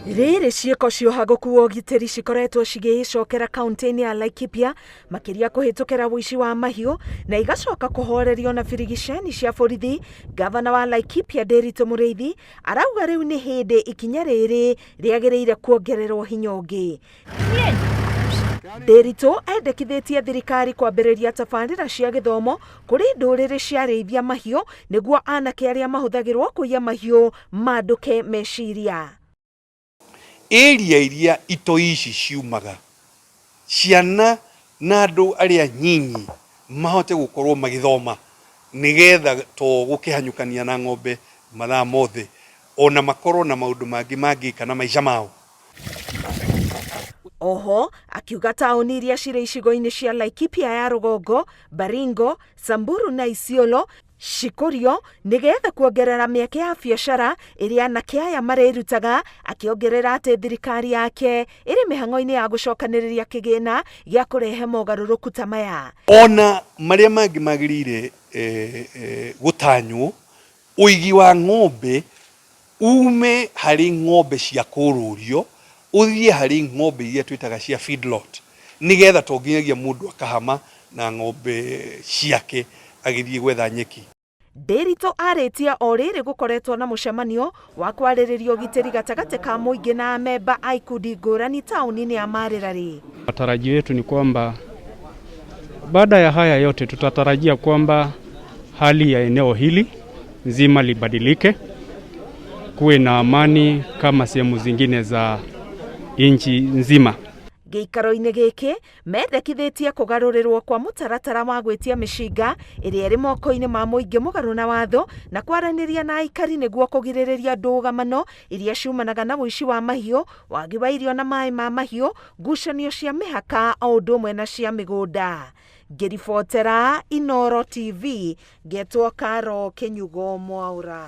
Rĩrĩ ciĩko cia ũhagũku wa ũgitĩri cikoretwo cigĩcokera kaunti-inĩ ya Laikipia makĩria kũhĩtũkĩra ũici wa mahiu na igacoka kũhorerio na birigiceni cia borithi. Gavana wa Laikipia Mũrĩithi arauga rĩu nĩ hĩndĩ ikinya rĩrĩ rĩagĩrĩire kuongererwo hinya ũngĩ. Nderitu endekithĩtie thirikari kwambĩrĩria tabarĩra cia gĩthomo kũrĩ ndũrĩrĩ cia arĩithia mahiũ nĩguo anake arĩa mahũthagĩrwo kũiya mahiũ mandũke meciria. Area iria ito ici ciumaga ciana na andũ arĩa nyinyi mahote gũkorwo magĩthoma nĩgetha to gũkĩhanyũkania na ng'ombe mathaa mothe ona makorwo na maũndũ mangĩ mangĩka na maica mao. Oho akiuga taũni iria cirĩ icigo-inĩ cia Laikipia ya rũgongo, Baringo, Samburu na Isiolo cikũrio nĩgetha kuongerera mĩeke ya biacara ĩrĩa anake aya marĩrutaga, akĩongerera atĩ thirikari yake ĩrĩ mĩhang'o-inĩ ya gũcokanĩrĩria kĩgĩna gĩa kũrehe mogarũrũku ta maya. Ona marĩa mangĩ magĩrĩire gũtanywo ũigi wa ng'ombe ume harĩ ng'ombe cia kũrũrio ũthiĩ harĩ ng'ombe iria twĩtaga cia feedlot nĩgetha to nginyagia mũndũ akahama na ng'ombe ciake agĩthiĩ gwetha nyeki. Nderitu arĩtie o rĩrĩ gũkoretwo na mũcemanio wa kwarĩrĩria ũgitĩri gatagatĩ ka mũingĩ na memba a ikundi ngũrani taũni-inĩ ya Marĩrarĩ. Matarajio yetu ni kwamba baada ya haya yote tutatarajia kwamba hali ya eneo hili nzima libadilike, kuwe na amani kama sehemu zingine za nchi nzima. Gĩikaro-inĩ gĩkĩ mendekithĩtie kũgarũrĩrwo kwa mũtaratara wa gwĩtia mĩcinga ĩrĩa ĩrĩ moko-inĩ ma mũingĩ mũgarũ na watho na kwaranĩria na aikari nĩguo kũgirĩrĩria ndũgamano iria ciumanaga na ũici wa mahiũ, wagi wa irio na maĩ ma mahiũ, ngucanio cia mĩhaka o ũndũ ũmwe na cia mĩgũnda. Ngĩribotera Inooro TV, ngetwo Karo Kĩnyugo Mwaũra.